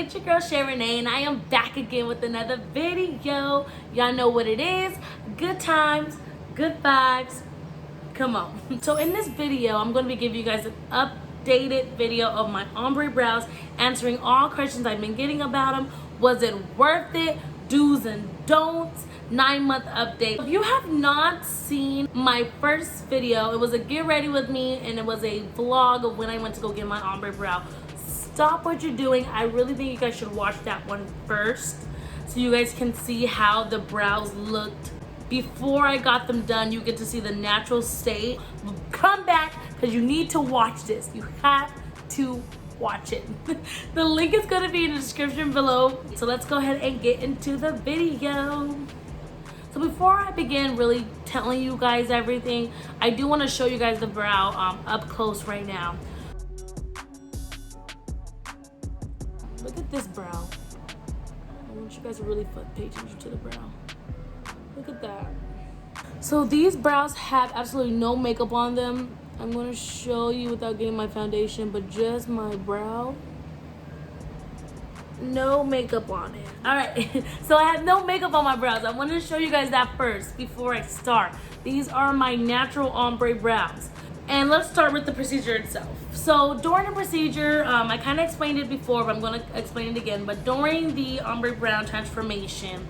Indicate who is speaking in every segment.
Speaker 1: it's your girl Shay Renee, and I am back again with another video. Y'all know what it is. Good times, good vibes. Come on. So in this video, I'm going to be giving you guys an updated video of my ombre brows, answering all questions I've been getting about them. Was it worth it? Do's and don'ts. 9-month update. If you have not seen my first video, it was a get ready with me, and it was a vlog of when I went to go get my ombre brow. Stop what you're doing. I really think you guys should watch that one first so you guys can see how the brows looked before I got them done. You get to see the natural state. Come back because you need to watch this. You have to watch it. The link is going to be in the description below. So let's go ahead and get into the video. So before I begin really telling you guys everything, I do want to show you guys the brow up close right now. Look at this brow. I want you guys to really pay attention to the brow. Look at that. So these brows have absolutely no makeup on them. I'm going to show you without getting my foundation, but just my brow. No makeup on it. All right, so I have no makeup on my brows. I wanted to show you guys that first before I start. These are my natural ombre brows. And let's start with the procedure itself. So during the procedure, I kind of explained it before, but I'm going to explain it again. But during the ombre brow transformation,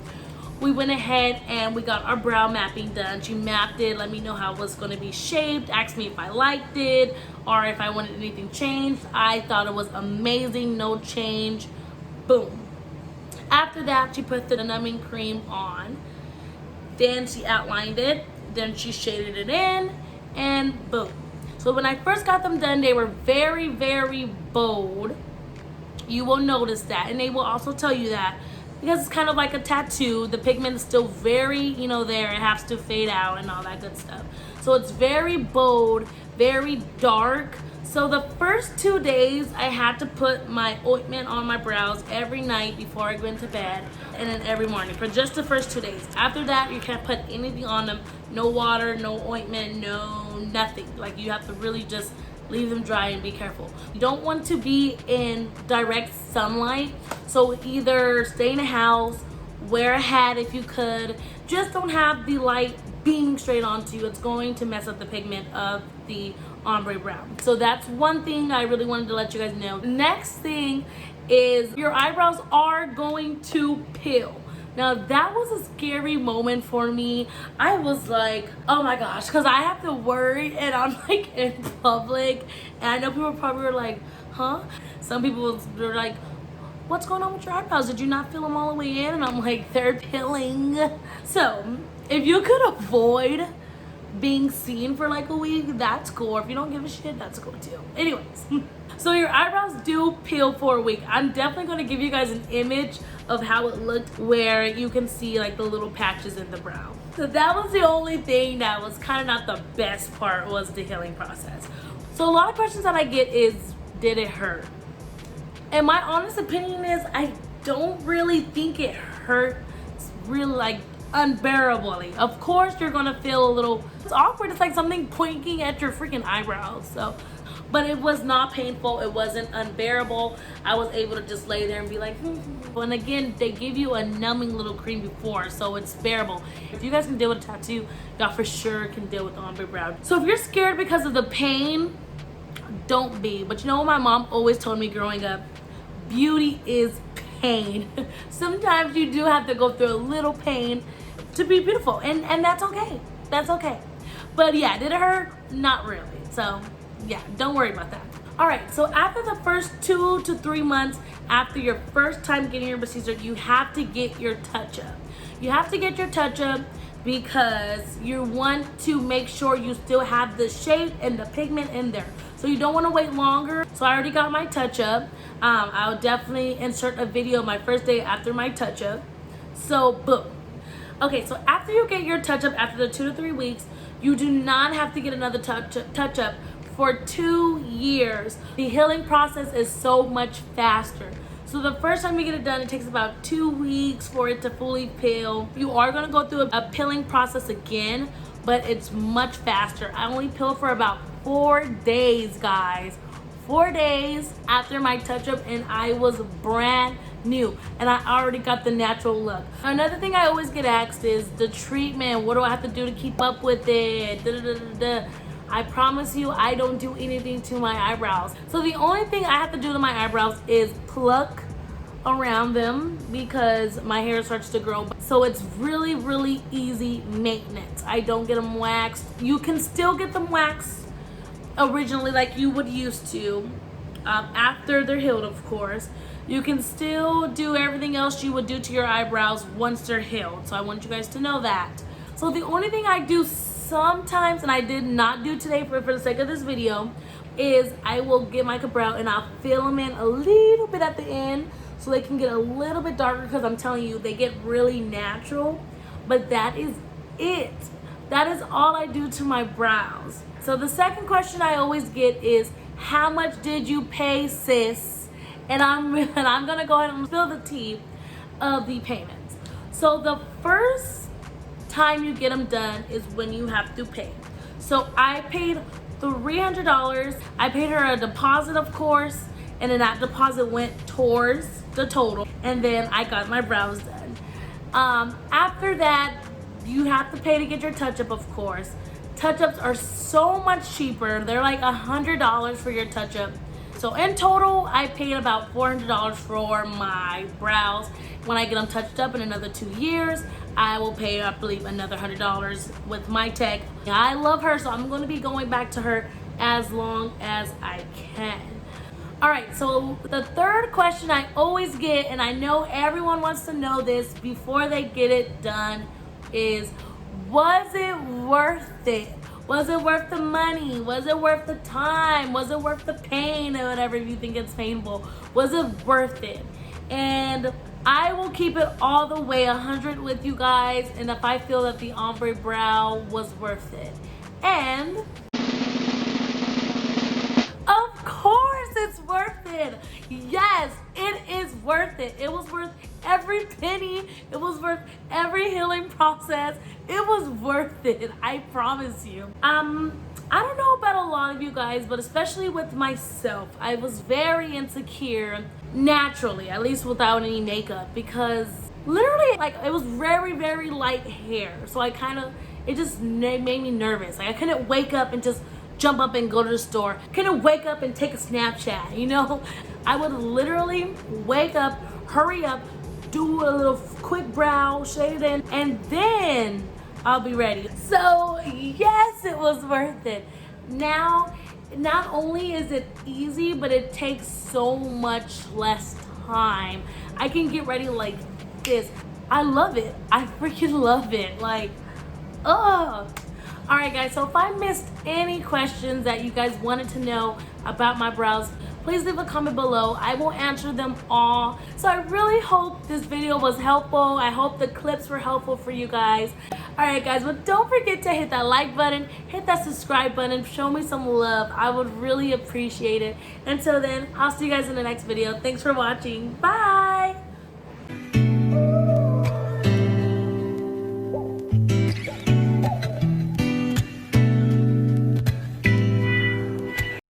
Speaker 1: we went ahead and we got our brow mapping done. She mapped it, let me know how it was going to be shaped, asked me if I liked it or if I wanted anything changed. I thought it was amazing, no change. Boom. After that, she put the numbing cream on. Then she outlined it. Then she shaded it in, and boom. So when I first got them done, they were very, very bold. You will notice that, and they will also tell you that because it's kind of like a tattoo. The pigment is still very, there. It has to fade out and all that good stuff. So it's very bold, very dark. So the first 2 days, I had to put my ointment on my brows every night before I went to bed, and then every morning for just the first 2 days. After that, you can't put anything on them. No water, no ointment, no nothing. Like, you have to really just leave them dry and be careful. You don't want to be in direct sunlight, so either stay in the house, wear a hat if you could. Just don't have the light beaming straight onto you. It's going to mess up the pigment of the ombre brow. So that's one thing I really wanted to let you guys know. Next thing is your eyebrows are going to peel. Now that was a scary moment for me. I was like, oh my gosh, because I have to worry and I'm like in public, and I know people probably were like, huh? Some people were like, what's going on with your eyebrows? Did you not feel them all the way in? And I'm like, they're peeling. So if you could avoid being seen for like a week, that's cool. Or if you don't give a shit, that's cool too. Anyways, so your eyebrows do peel for a week. I'm definitely going to give you guys an image of how it looked where you can see like the little patches in the brow. So that was the only thing that was kind of not the best part, was the healing process. So a lot of questions that I get is, did it hurt? And my honest opinion is, I don't really think it hurt really like unbearably. Of course you're gonna feel a little, it's awkward. It's like something pointing at your freaking eyebrows. So, but it was not painful. It wasn't unbearable. I was able to just lay there and be like, And again, they give you a numbing little cream before, so it's bearable. If you guys can deal with a tattoo, y'all for sure can deal with the ombre brow. So if you're scared because of the pain, don't be. But you know what my mom always told me growing up? Beauty is pain. Sometimes you do have to go through a little pain to be beautiful, and that's okay. That's okay. But yeah, did it hurt? Not really. So yeah, don't worry about that. All right, so after the first 2 to 3 months after your first time getting your procedure, you have to get your touch-up. You have to get your touch-up because you want to make sure you still have the shape and the pigment in there. So you don't want to wait longer. So I already got my touch-up. I'll definitely insert a video my first day after my touch-up. So boom. Okay, so after you get your touch-up after the 2 to 3 weeks, you do not have to get another touch-up for 2 years. The healing process is so much faster. So the first time you get it done, it takes about 2 weeks for it to fully peel. You are gonna go through a peeling process again, but it's much faster. I only peel for about 4 days, guys. 4 days after my touch-up and I was brand new and I already got the natural look. Another thing I always get asked is the treatment. What do I have to do to keep up with it? I promise you I don't do anything to my eyebrows. So the only thing I have to do to my eyebrows is pluck around them because my hair starts to grow. So it's really, really easy maintenance. I don't get them waxed. You can still get them waxed originally like you would used to after they're healed, of course. You can still do everything else you would do to your eyebrows once they're healed. So I want you guys to know that. So the only thing I do sometimes, and I did not do today for the sake of this video, is I will get my brow and I'll fill them in a little bit at the end so they can get a little bit darker, because I'm telling you, they get really natural. But that is it. That is all I do to my brows. So the second question I always get is, how much did you pay, sis? And I'm gonna go ahead and spill the tea of the payments. So the first time you get them done is when you have to pay. So I paid $300. I paid her a deposit, of course, and then that deposit went towards the total, and then I got my brows done. After that, you have to pay to get your touch-up, of course. Touch-ups are so much cheaper. They're like $100 for your touch-up. So in total, I paid about $400 for my brows. When I get them touched up in another 2 years, I will pay, I believe, another $100 with my tech. I love her, so I'm going to be going back to her as long as I can. All right, so the third question I always get, and I know everyone wants to know this before they get it done, is, was it worth it? Was it worth the money? Was it worth the time? Was it worth the pain or whatever, if you think it's painful? Was it worth it? And I will keep it all the way 100 with you guys, and if I feel that the ombre brow was worth it. And of course it's worth it. Yes, it is worth it. It was worth every penny. It was worth every healing process. It was worth it, I promise you. I don't know about a lot of you guys, but especially with myself, I was very insecure naturally, at least without any makeup, because literally, like, it was very, very light hair. So it just made me nervous. Like, I couldn't wake up and just jump up and go to the store. Couldn't wake up and take a Snapchat, you know? I would literally wake up, hurry up, do a little quick brow, shade it in, and then I'll be ready. So yes, it was worth it. Now, not only is it easy, but it takes so much less time. I can get ready like this. I love it. I freaking love it. Like, ugh. All right, guys, so if I missed any questions that you guys wanted to know about my brows, please leave a comment below. I will answer them all. So I really hope this video was helpful. I hope the clips were helpful for you guys. All right, guys, but don't forget to hit that like button, hit that subscribe button, show me some love. I would really appreciate it. Until then, I'll see you guys in the next video. Thanks for watching. Bye.